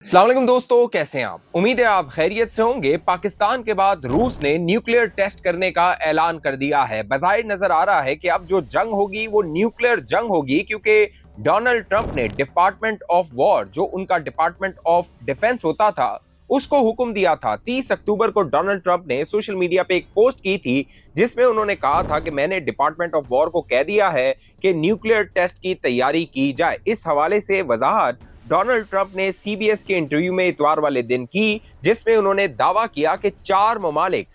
अस्सलाम वालेकुम दोस्तों, कैसे हैं आप? उम्मीद है आप खैरियत से होंगे। पाकिस्तान के बाद रूस ने न्यूक्लियर टेस्ट करने का ऐलान कर दिया है। बज़ाहिर नजर आ रहा है कि अब जो जंग होगी वो न्यूक्लियर जंग होगी, क्योंकि डोनाल्ड ट्रंप ने डिपार्टमेंट ऑफ वॉर, जो उनका डिपार्टमेंट ऑफ डिफेंस होता था, उसको हुक्म दिया था। 30 अक्टूबर को डोनाल्ड ट्रंप ने सोशल मीडिया पे एक पोस्ट की थी जिसमें उन्होंने कहा था कि मैंने डिपार्टमेंट ऑफ वॉर को कह दिया है कि न्यूक्लियर टेस्ट की तैयारी की जाए। इस हवाले से वजाहत डोनाल्ड ट्रंप ने सीबीएस के इंटरव्यू में इतवार वाले दिन की, जिसमें उन्होंने दावा किया कि 4 ममालिक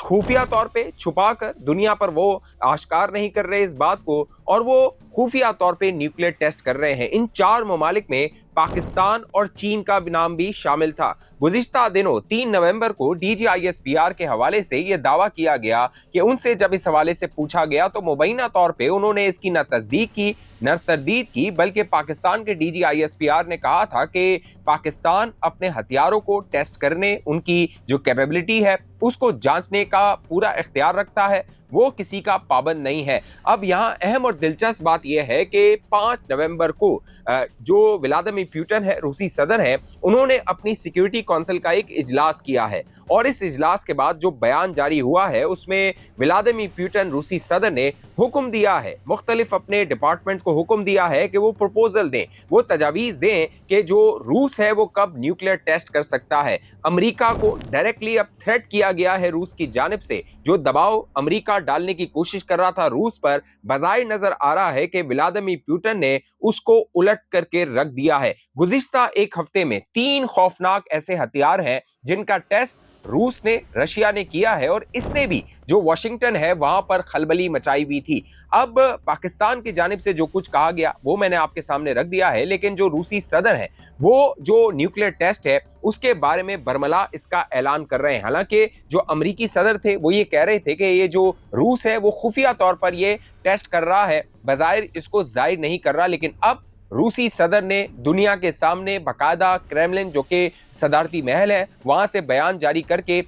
खुफिया तौर पे छुपाकर, दुनिया पर वो आश्कार नहीं कर रहे इस बात को, और वो खुफिया तौर पे न्यूक्लियर टेस्ट कर रहे हैं। इन 4 ममालिक में पाकिस्तान और चीन का नाम भी शामिल था। गुज़िश्ता दिनों 3 नवंबर को डीजीआईएसपीआर के हवाले से यह दावा किया गया कि उनसे जब इस हवाले से पूछा गया तो मुबैना तौर पे उन्होंने इसकी न तस्दीक की न तरदीद की, बल्कि पाकिस्तान के डीजीआईएसपीआर ने कहा था कि पाकिस्तान अपने हथियारों को टेस्ट करने, उनकी जो कैपेबिलिटी है उसको जांचने का पूरा इख्तियार रखता है, वो किसी का पाबंद नहीं है। अब यहाँ अहम और दिलचस्प बात यह है कि 5 नवंबर को जो व्लादिमीर पुतिन है, रूसी सदर है, उन्होंने अपनी सिक्योरिटी काउंसिल का एक इजलास किया है, और इस इजलास के बाद जो बयान जारी हुआ है उसमें व्लादिमीर पुतिन रूसी सदर ने हुक्म दिया है, मुख्तलिफ अपने डिपार्टमेंट को हुक्म दिया है कि वो प्रपोजल दें, वो तजावीज़ दें कि जो रूस है वो कब न्यूक्लियर टेस्ट कर सकता है। अमेरिका को डायरेक्टली अब थ्रेट किया गया है रूस की जानिब से। जो दबाव अमेरिका डालने की कोशिश कर रहा था रूस पर, बज़ाहिर नजर आ रहा है कि व्लादिमीर पुतिन ने उसको उलट करके रख दिया है। गुज़िश्ता एक हफ्ते में 3 खौफनाक ऐसे हथियार हैं जिनका टेस्ट रूस ने, रशिया ने किया है, और इसने भी जो वाशिंगटन है वहां पर खलबली मचाई हुई थी। अब पाकिस्तान की जानिब से जो कुछ कहा गया वो मैंने आपके सामने रख दिया है, लेकिन जो रूसी सदर है वो जो न्यूक्लियर टेस्ट है उसके बारे में बरमला इसका ऐलान कर रहे हैं। हालांकि जो अमरीकी सदर थे वो ये कह रहे थे कि ये जो रूस है वो खुफिया तौर पर ये टेस्ट कर रहा है, बज़ाहिर इसको जाहिर नहीं कर रहा, लेकिन अब रूसी सदर ने दुनिया के सामने बाकायदा क्रेमलिन, जो कि सदारती महल है, वहां से बयान जारी करके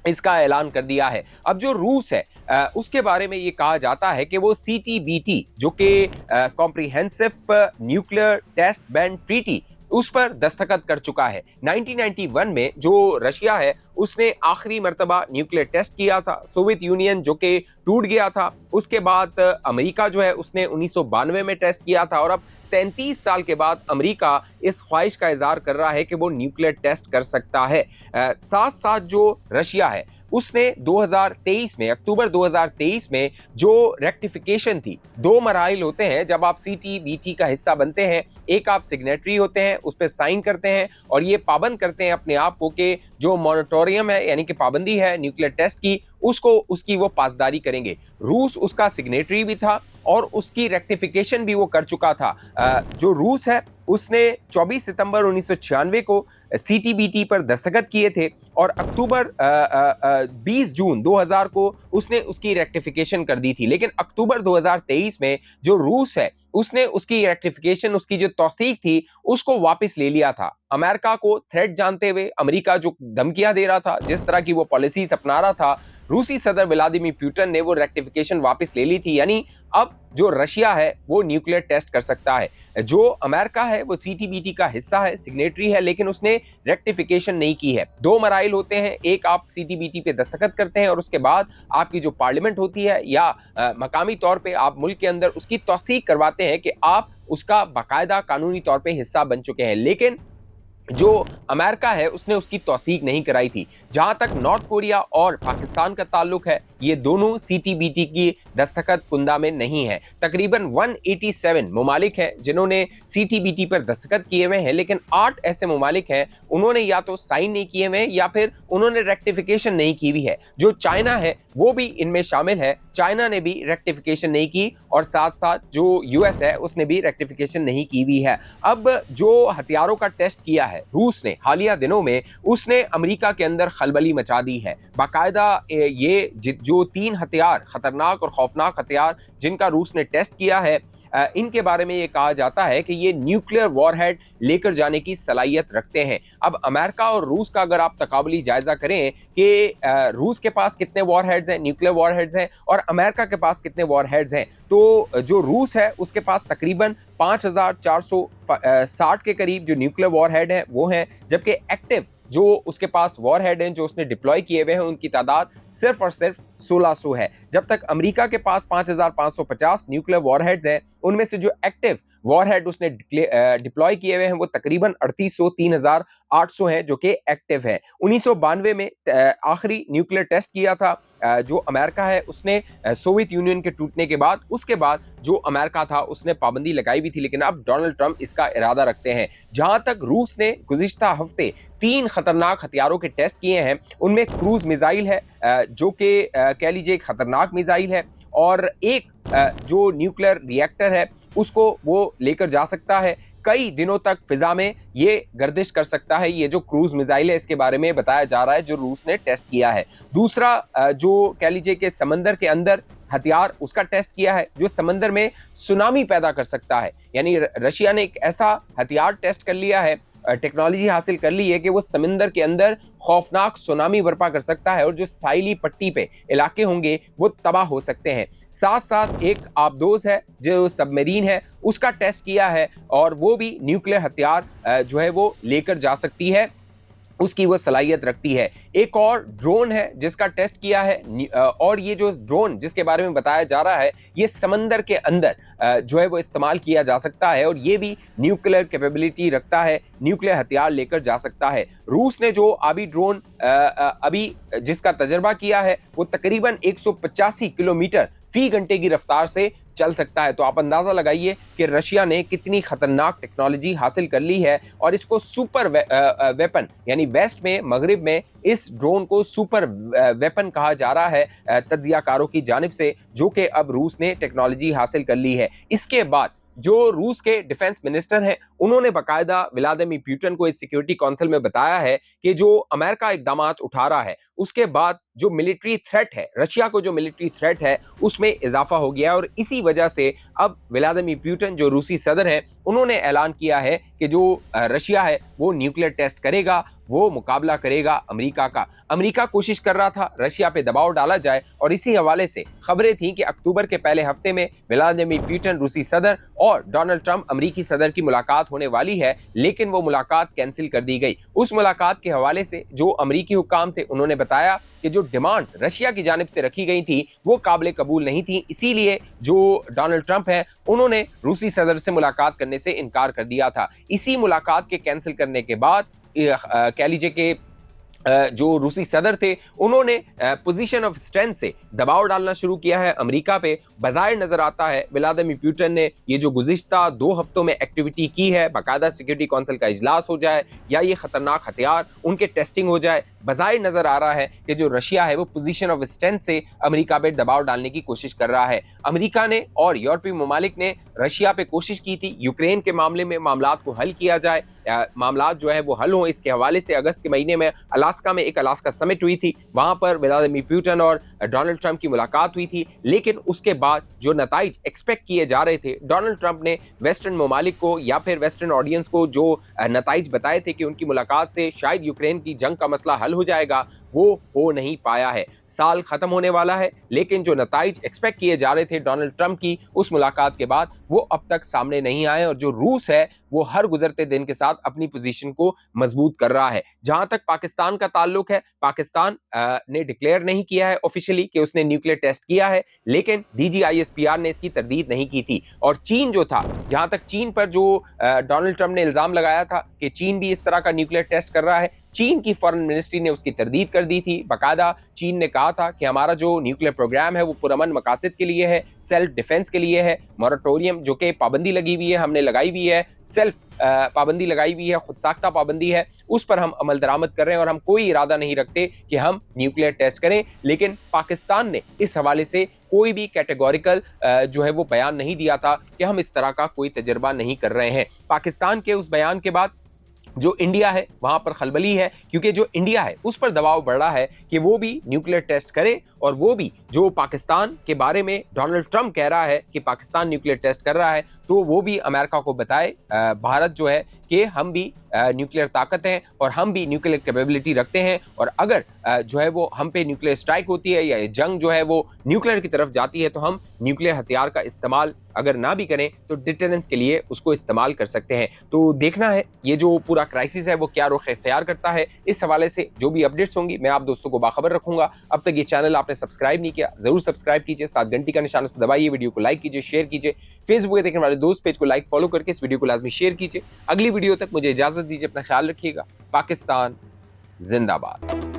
इसका ऐलान कर दिया है। अब जो रूस है उसके बारे में ये कहा जाता है कि वो सीटीबीटी, जो कि comprehensive nuclear test ban treaty, उस पर दस्तखत कर चुका है। 1991 में जो रशिया है उसने आखिरी मर्तबा न्यूक्लियर टेस्ट किया था। सोवियत यूनियन जो कि टूट गया था, उसके बाद अमेरिका जो है उसने 1992 में टेस्ट किया था, और अब 33 साल के बाद अमेरिका इस ख्वाहिश का इजहार कर रहा है कि वो न्यूक्लियर टेस्ट कर सकता है। साथ साथ जो रशिया है उसने 2023 में, अक्टूबर 2023 में जो रेक्टिफिकेशन थी, 2 मराइल होते हैं जब आप सीटीबीटी का हिस्सा बनते हैं। एक, आप सिग्नेटरी होते हैं, उस पर साइन करते हैं और ये पाबंद करते हैं अपने आप को कि जो मॉनिटोरियम है, यानी कि पाबंदी है न्यूक्लियर टेस्ट की, उसकी वो पासदारी करेंगे। रूस उसका सिग्नेटरी भी था और उसकी रेक्टिफिकेशन भी वो कर चुका था। जो रूस है उसने 24 सितंबर 1996 को सीटीबीटी पर दस्तखत किए थे, और अक्टूबर 20 जून 2000 को उसने उसकी रेक्टिफिकेशन कर दी थी। लेकिन अक्टूबर 2023 में जो रूस है उसने उसकी रेक्टिफिकेशन, उसकी जो तौसीक थी, उसको वापस ले लिया था। अमेरिका को थ्रेट जानते हुए, अमेरिका जो धमकियां दे रहा था, जिस तरह की वो पॉलिसीज अपना रहा था, रूसी सदर व्लादिमीर पुतिन ने वो रेक्टिफिकेशन वापस ले ली थी। यानी अब जो रशिया है वो न्यूक्लियर टेस्ट कर सकता है। जो अमेरिका है वो सीटीबीटी का हिस्सा है, सिग्नेटरी है, लेकिन उसने रेक्टिफिकेशन नहीं की है। 2 मराइल होते हैं, एक, आप सीटीबीटी पे दस्तखत करते हैं और उसके बाद आपकी जो पार्लियामेंट होती है या मकामी तौर पे आप मुल्क के अंदर उसकी तौसीक करवाते हैं कि आप उसका बाकायदा कानूनी तौर पे हिस्सा बन चुके हैं। लेकिन जो अमेरिका है उसने उसकी तौसीक नहीं कराई थी। जहां तक नॉर्थ कोरिया और पाकिस्तान का ताल्लुक है, ये दोनों सीटीबीटी की दस्तखत कुंदा में नहीं है। तकरीबन 187 ममालिक हैं जिन्होंने सीटीबीटी पर दस्तखत किए हुए हैं, लेकिन 8 ऐसे ममालिक हैं उन्होंने या तो साइन नहीं किए हुए या फिर उन्होंने रेक्टिफिकेशन नहीं की हुई है। जो चाइना है वो भी इनमें शामिल है, चाइना ने भी रेक्टिफिकेशन नहीं की, और साथ साथ जो यूएस है उसने भी रेक्टिफिकेशन नहीं की हुई है। अब जो हथियारों का टेस्ट किया है रूस ने हालिया दिनों में, उसने अमेरिका के अंदर खलबली मचा दी है। बाकायदा ये जो 3 हथियार, खतरनाक और खौफनाक हथियार जिनका रूस ने टेस्ट किया है, इनके बारे में ये कहा जाता है कि ये न्यूक्लियर वॉरहेड लेकर जाने की सलाहियत रखते हैं। अब अमेरिका और रूस का अगर आप तकाबली जायजा करें कि रूस के पास कितने वॉरहेड्स हैं, न्यूक्लियर वॉरहेड्स हैं, और अमेरिका के पास कितने वॉरहेड्स हैं, तो जो रूस है उसके पास तकरीबन 5460 के करीब जो न्यूक्लियर वॉरहेड है वो हैं, जबकि एक्टिव जो उसके पास वॉरहेड हैं जो उसने डिप्लॉय किए हुए हैं उनकी तादाद सिर्फ और सिर्फ 1600 है। जब तक अमेरिका के पास 5550 न्यूक्लियर वॉरहेड्स हैं, उनमें से जो एक्टिव वॉरहेड उसने डिप्लॉय किए हुए हैं वो तकरीबन 3800 3800 हैं जो कि एक्टिव है। 1992 में आखिरी न्यूक्लियर टेस्ट किया था जो अमेरिका है उसने सोवियत यूनियन के टूटने के बाद। उसके बाद जो अमेरिका था उसने पाबंदी लगाई भी थी, लेकिन अब डोनाल्ड ट्रंप इसका इरादा रखते हैं। जहां तक रूस ने गुज़िश्ता हफ्ते 3 खतरनाक हथियारों के टेस्ट किए हैं, उनमें क्रूज मिसाइल है जो कि कह लीजिए एक खतरनाक मिसाइल है, और एक जो न्यूक्लियर रिएक्टर है उसको वो लेकर जा सकता है, कई दिनों तक फिजा में ये गर्दिश कर सकता है। ये जो क्रूज मिसाइल है इसके बारे में बताया जा रहा है जो रूस ने टेस्ट किया है। दूसरा जो कह लीजिए कि समंदर के अंदर हथियार उसका टेस्ट किया है जो समंदर में सुनामी पैदा कर सकता है, यानी रशिया ने एक ऐसा हथियार टेस्ट कर लिया है, टेक्नोलॉजी हासिल कर ली है कि वो समंदर के अंदर खौफनाक सुनामी बर्पा कर सकता है और जो साइली पट्टी पे इलाके होंगे वो तबाह हो सकते हैं। साथ साथ एक आबदोज है जो सबमरीन है उसका टेस्ट किया है और वो भी न्यूक्लियर हथियार जो है वो लेकर जा सकती है, उसकी वो सलाहियत रखती है। एक और ड्रोन है जिसका टेस्ट किया है, और ये जो ड्रोन जिसके बारे में बताया जा रहा है ये समंदर के अंदर जो है वो इस्तेमाल किया जा सकता है और ये भी न्यूक्लियर कैपेबिलिटी रखता है, न्यूक्लियर हथियार लेकर जा सकता है। रूस ने जो आबी ड्रोन अभी जिसका तजर्बा किया है वो तकरीबन 185 किलोमीटर फी घंटे की रफ्तार से चल सकता है। तो आप अंदाजा लगाइए कि रशिया ने कितनी खतरनाक टेक्नोलॉजी हासिल कर ली है और इसको सुपर वेपन, यानी वेस्ट में मगरिब में इस ड्रोन को सुपर वेपन कहा जा रहा है तज्जियाकारों की जानिब से, जो कि अब रूस ने टेक्नोलॉजी हासिल कर ली है। इसके बाद जो रूस के डिफेंस मिनिस्टर हैं उन्होंने बाकायदा व्लादिमीर पुतिन को इस सिक्योरिटी काउंसिल में बताया है कि जो अमेरिका इकदाम उठा रहा है उसके बाद जो मिलिट्री थ्रेट है, रशिया को जो मिलिट्री थ्रेट है उसमें इजाफा हो गया है, और इसी वजह से अब व्लादिमीर पुतिन जो रूसी सदर हैं उन्होंने ऐलान किया है कि जो रशिया है वो न्यूक्लियर टेस्ट करेगा, वो मुकाबला करेगा अमेरिका का। अमेरिका कोशिश कर रहा था रशिया पे दबाव डाला जाए और इसी हवाले से खबरें थीं कि अक्टूबर के पहले हफ्ते में व्लादिमीर पुतिन रूसी सदर और डोनाल्ड ट्रंप अमेरिकी सदर की मुलाकात होने वाली है, लेकिन वो मुलाकात कैंसिल कर दी गई। उस मुलाकात के हवाले से जो अमेरिकी हुक्काम थे उन्होंने बताया कि जो डिमांड्स रशिया की जानिब से रखी गई थी वो काबिल कबूल नहीं थी, इसीलिए जो डोनाल्ड ट्रंप है उन्होंने रूसी सदर से मुलाकात करने से इनकार कर दिया था। इसी मुलाकात के कैंसिल करने के बाद कह लीजिए कि जो रूसी सदर थे उन्होंने पोजीशन ऑफ स्ट्रेंथ से दबाव डालना शुरू किया है अमेरिका पे। बज़ाहिर नजर आता है व्लादिमीर पुतिन ने ये जो गुज़िश्ता 2 हफ्तों में एक्टिविटी की है, बाकायदा सिक्योरिटी काउंसिल का इजलास हो जाए या ये खतरनाक हथियार उनके टेस्टिंग हो जाए, बज़ाहिर नजर आ रहा है कि जो रशिया है वो पोजीशन ऑफ स्ट्रेंथ से अमेरिका पे दबाव डालने की कोशिश कर रहा है। अमेरिका ने और यूरोपीय ममालिक ने रशिया पे कोशिश की थी यूक्रेन के मामले में मामलात को हल किया जाए, मामलात जो है वो हल हो। इसके हवाले से अगस्त के महीने में अलास्का में एक अलास्का समिट हुई थी, वहां पर व्लादिमीर पुतिन और डोनाल्ड ट्रंप की मुलाकात हुई थी, लेकिन उसके बाद जो नताइज एक्सपेक्ट किए जा रहे थे, डोनाल्ड ट्रंप ने वेस्टर्न ममालिक को या फिर वेस्टर्न ऑडियंस को जो नताइज बताए थे कि उनकी मुलाकात से शायद यूक्रेन की जंग का मसला हल हो जाएगा, वो हो नहीं पाया है। साल खत्म होने वाला है, लेकिन जो नताइज एक्सपेक्ट किए जा रहे थे डोनाल्ड ट्रंप की उस मुलाकात के बाद वो अब तक सामने नहीं आए, और जो रूस है वो हर गुजरते दिन के साथ अपनी पोजीशन को मजबूत कर रहा है। जहां तक पाकिस्तान का ताल्लुक है, पाकिस्तान ने डिक्लेयर नहीं किया है ऑफिशियली कि उसने न्यूक्लियर टेस्ट किया है, लेकिन DGISPR ने इसकी तरदीद नहीं की थी। और चीन जो था, जहां तक चीन पर जो डोनाल्ड ट्रंप ने इल्जाम लगाया था कि चीन भी इस तरह का न्यूक्लियर टेस्ट कर रहा है, चीन की फॉरेन मिनिस्ट्री ने उसकी तरदीद कर दी थी। बाकायदा चीन ने कहा था कि हमारा जो न्यूक्लियर प्रोग्राम है वो पुरअमन मकासद के लिए है, सेल्फ डिफेंस के लिए है। मोरेटोरियम जो कि पाबंदी लगी हुई है, हमने लगाई हुई है, सेल्फ पाबंदी लगाई हुई है, खुद साख्ता पाबंदी है, उस पर हम अमल दरामद कर रहे हैं और हम कोई इरादा नहीं रखते कि हम न्यूक्लियर टेस्ट करें। लेकिन पाकिस्तान ने इस हवाले से कोई भी कैटेगोरिकल जो है वो बयान नहीं दिया था कि हम इस तरह का कोई तजर्बा नहीं कर रहे हैं। पाकिस्तान के उस बयान के बाद जो इंडिया है वहां पर खलबली है, क्योंकि जो इंडिया है उस पर दबाव बढ़ रहा है कि वो भी न्यूक्लियर टेस्ट करे, और वो भी जो पाकिस्तान के बारे में डोनाल्ड ट्रंप कह रहा है कि पाकिस्तान न्यूक्लियर टेस्ट कर रहा है, तो वो भी अमेरिका को बताए भारत जो है कि हम भी न्यूक्लियर ताकत हैं और हम भी न्यूक्लियर कैपेबिलिटी रखते हैं, और अगर जो है वो हम पे न्यूक्लियर स्ट्राइक होती है या जंग जो है वो न्यूक्लियर की तरफ जाती है, तो हम न्यूक्लियर हथियार का इस्तेमाल अगर ना भी करें तो डिटरेंस के लिए उसको इस्तेमाल कर सकते हैं। तो देखना है ये जो पूरा क्राइसिस है वो क्या रुख इख्तियार करता है। इस हवाले से जो भी अपडेट्स होंगी मैं आप दोस्तों को बाखबर रखूंगा। अब तक ये चैनल आपने सब्सक्राइब नहीं किया, जरूर सब्सक्राइब कीजिए, साथ घंटी का निशान उसको दबाइए, वीडियो को लाइक कीजिए, शेयर कीजिए, फेसबुक पे देखने वाले दोस्त पेज को लाइक फॉलो करके इस वीडियो को लाजमी शेयर कीजिए। अगली वीडियो तक मुझे इजाजत दीजिए, अपना ख्याल रखिएगा। पाकिस्तान जिंदाबाद।